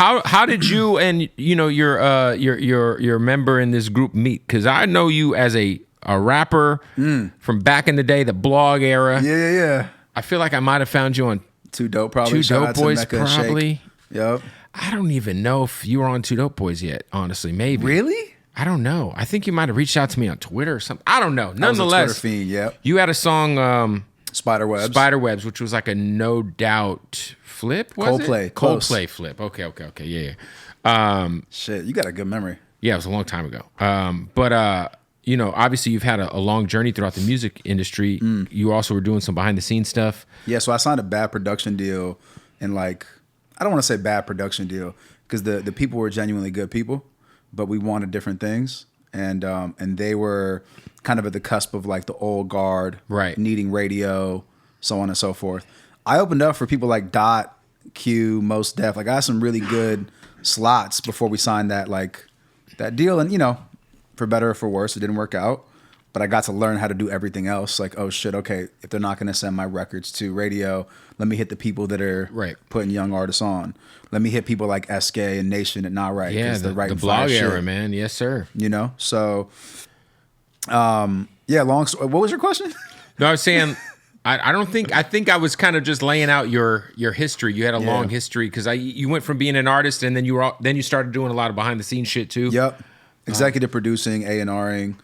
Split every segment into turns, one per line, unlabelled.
how did you and your member in this group meet? Because I know you as a rapper from back in the day, the blog era.
Yeah.
I feel like I might have found you on
Two Dope probably.
Two Dope Boys probably.
Yep.
I don't even know if you were on Two Dope Boys yet. Honestly, maybe.
Really?
I don't know. I think you might have reached out to me on Twitter or something. I don't know. Nonetheless,
I was a Twitter fiend. Yep.
You had a song.
Spiderwebs,
which was like a No Doubt flip, was
Coldplay,
it?
close.
Coldplay flip. Okay, yeah.
Shit, you got a good memory.
Yeah, it was a long time ago. But obviously you've had a long journey throughout the music industry. You also were doing some behind the scenes stuff.
Yeah, so I signed a bad production deal, and I don't want to say bad production deal because the people were genuinely good people, but we wanted different things, and they were kind of at the cusp of like the old guard,
right,
needing radio, so on and so forth. I opened up for people like Dot, Q, Mos Def. Like I had some really good slots before we signed that deal, and for better or for worse, it didn't work out. But I got to learn how to do everything else. Like, oh shit, okay, if they're not going to send my records to radio, let me hit the people that are putting young artists on. Let me hit people like SK and Nation at Not Right.
Yeah, the blog era, man. Yes, sir.
So, long story. What was your question?
No, I was saying, I think I was kind of just laying out your history. You had a long history because you went from being an artist and then you started doing a lot of behind the scenes shit too.
Yep. Executive producing, A&Ring.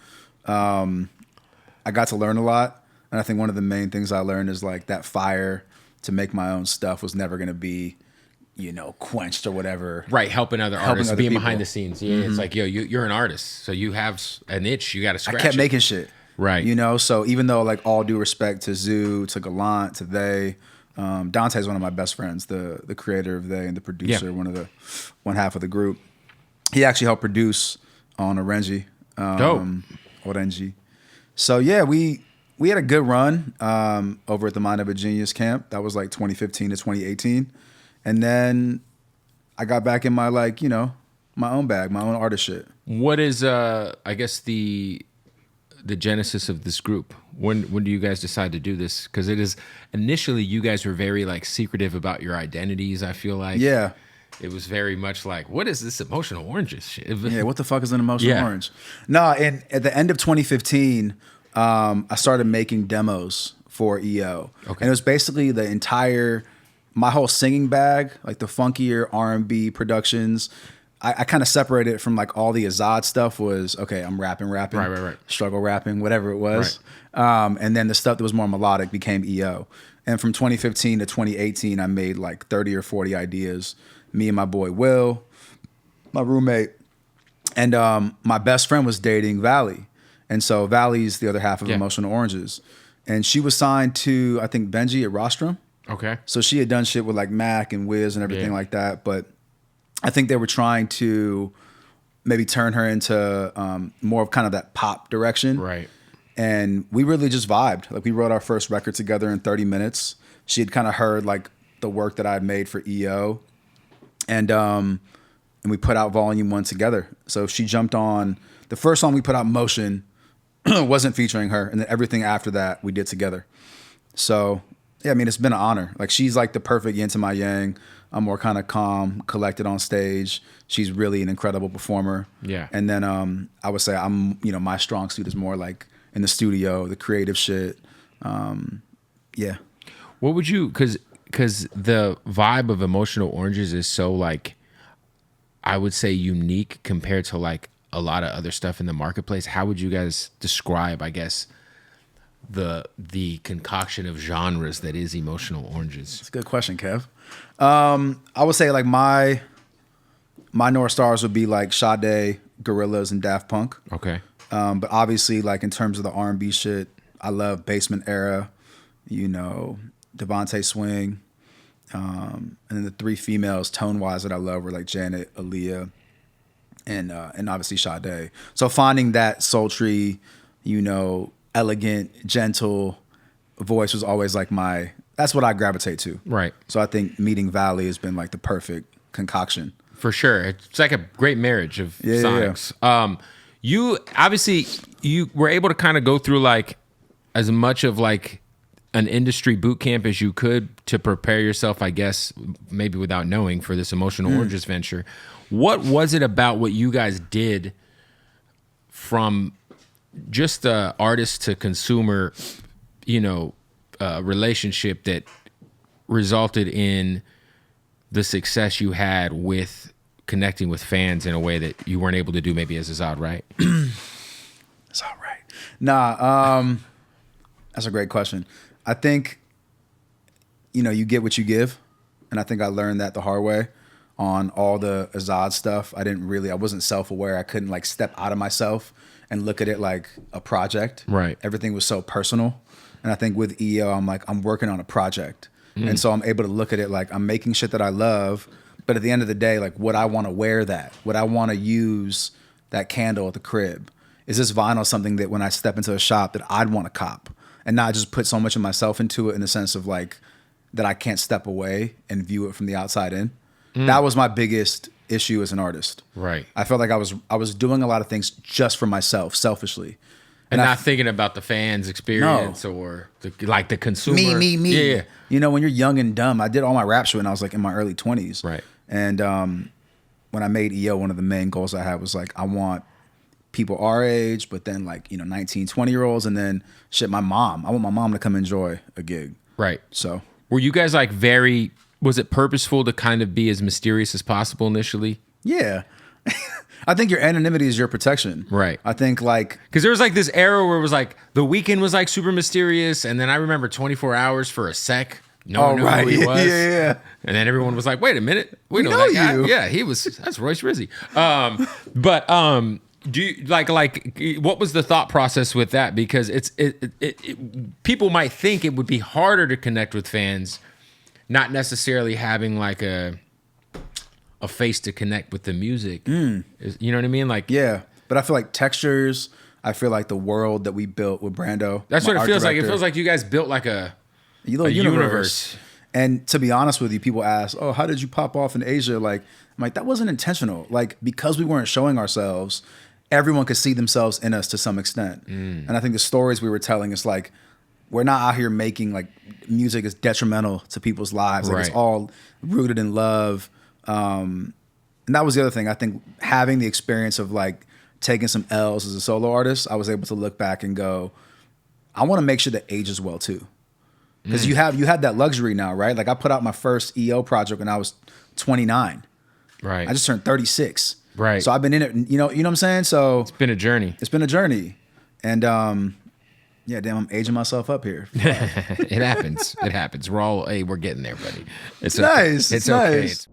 I got to learn a lot, and I think one of the main things I learned is like that fire to make my own stuff was never going to be, quenched or whatever.
Right, helping other artists, being
people.
behind the scenes. Yeah, It's like, you're an artist, so you have an itch you got to scratch.
I kept making shit.
Right.
So even though like all due respect to Zoo, to Gallant, to They, Dante's one of my best friends, the creator of They and the producer, one half of the group. He actually helped produce on Orenji.
Dope.
Orenji. So yeah, we had a good run over at the Mind of a Genius camp. That was like 2015 to 2018. And then I got back in my my own bag, my own artist shit.
What is I guess the genesis of this group? When do you guys decide to do this? Because it is initially you guys were very like secretive about your identities, I feel like.
Yeah.
It was very much like, what is this emotional oranges shit?
Yeah, what the fuck is an emotional orange? No, and at the end of 2015, I started making demos for EO. Okay. And it was basically my whole singing bag, like the funkier R&B productions. I kind of separated it from like all the Azad stuff was, okay, I'm rapping,
right.
struggle rapping, whatever it was. Right. And then the stuff that was more melodic became EO. And from 2015 to 2018, I made like 30 or 40 ideas. Me and my boy Will, my roommate, and my best friend was dating Valley. And so Valley's the other half of Emotional Oranges. And she was signed to, I think, Benji at Rostrum.
Okay.
So she had done shit with like Mac and Wiz and everything like that. But I think they were trying to maybe turn her into more of kind of that pop direction.
Right.
And we really just vibed. Like we wrote our first record together in 30 minutes. She had kind of heard like the work that I had made for EO. And we put out Volume 1 together. So she jumped on the first song we put out, Motion, wasn't featuring her, and then everything after that we did together. So yeah, I mean it's been an honor. Like she's like the perfect yin to my yang. I'm more kind of calm, collected on stage. She's really an incredible performer. Yeah. And then I would say I'm my strong suit is more like in the studio, the creative shit. Yeah.
What would you because the vibe of Emotional Oranges is so like, I would say unique compared to like a lot of other stuff in the marketplace. How would you guys describe, I guess, the concoction of genres that is Emotional Oranges?
That's a good question, Kev. I would say like my North Stars would be like Sade, Gorillaz, and Daft Punk.
Okay.
But obviously like in terms of the R&B shit, I love Basement Era, Devontae Swing, and then the three females tone-wise that I love were like Janet, Aaliyah, and obviously Sade. So finding that sultry, elegant, gentle voice was always like that's what I gravitate to. Right. So I think meeting Valley has been like the perfect concoction.
For sure. It's like a great marriage of sonics. Yeah. You obviously, you were able to kind of go through like as much of like an industry boot camp as you could to prepare yourself, I guess, maybe without knowing, for this Emotional Oranges venture. What was it about what you guys did from just the artist to consumer, relationship that resulted in the success you had with connecting with fans in a way that you weren't able to do maybe as Azad, right?
It's all right. Nah, that's a great question. I think, you get what you give. And I think I learned that the hard way on all the Azad stuff. I wasn't self-aware. I couldn't like step out of myself and look at it like a project.
Right.
Everything was so personal. And I think with EO, I'm working on a project. And so I'm able to look at it like I'm making shit that I love. But at the end of the day, like, would I want to wear that? Would I want to use that candle at the crib? Is this vinyl something that when I step into a shop that I'd want to cop and not just put so much of myself into it in the sense of like that I can't step away and view it from the outside in? That was my biggest issue as an artist.
Right.
I felt like I was doing a lot of things just for myself, selfishly.
And not thinking about the fans' experience or the consumer.
Me.
Yeah.
When you're young and dumb, I did all my rap shit when I was like in my early 20s.
Right.
And when I made EO, one of the main goals I had was like, I want people our age, but then like, 19, 20-year-olds. And then I want my mom to come enjoy a gig.
Right.
So.
Were you guys like was it purposeful to kind of be as mysterious as possible initially?
Yeah. I think your anonymity is your protection.
Right.
I think like...
Because there was like this era where it was like The Weeknd was like super mysterious. And then I remember 24 Hours for a sec. No one knew who he was.
Yeah.
And then everyone was like, wait a minute. We know that guy.
you.
Yeah, that's Royce Rizzy. Do you like what was the thought process with that? Because people might think it would be harder to connect with fans, not necessarily having like a face to connect with the music. You know what I mean? Like,
yeah, but I feel like textures. I feel like the world that we built with Brando.
That's what it feels like. It feels like you guys built like a universe.
And to be honest with you, people ask, "Oh, how did you pop off in Asia?" Like, I'm like, that wasn't intentional. Like, because we weren't showing ourselves, everyone could see themselves in us to some extent. And I think the stories we were telling is like, we're not out here making like music is detrimental to people's lives. Like, it's all rooted in love. And that was the other thing. I think having the experience of like taking some L's as a solo artist, I was able to look back and go, I want to make sure that ages well too. Because you had that luxury now, right? Like I put out my first EO project when I was 29.
Right.
I just turned 36.
Right.
So I've been in it, you know what I'm saying? So
it's been a journey.
And yeah, damn, I'm aging myself up here.
It happens. We're getting there, buddy.
It's nice.
It's okay.
Nice.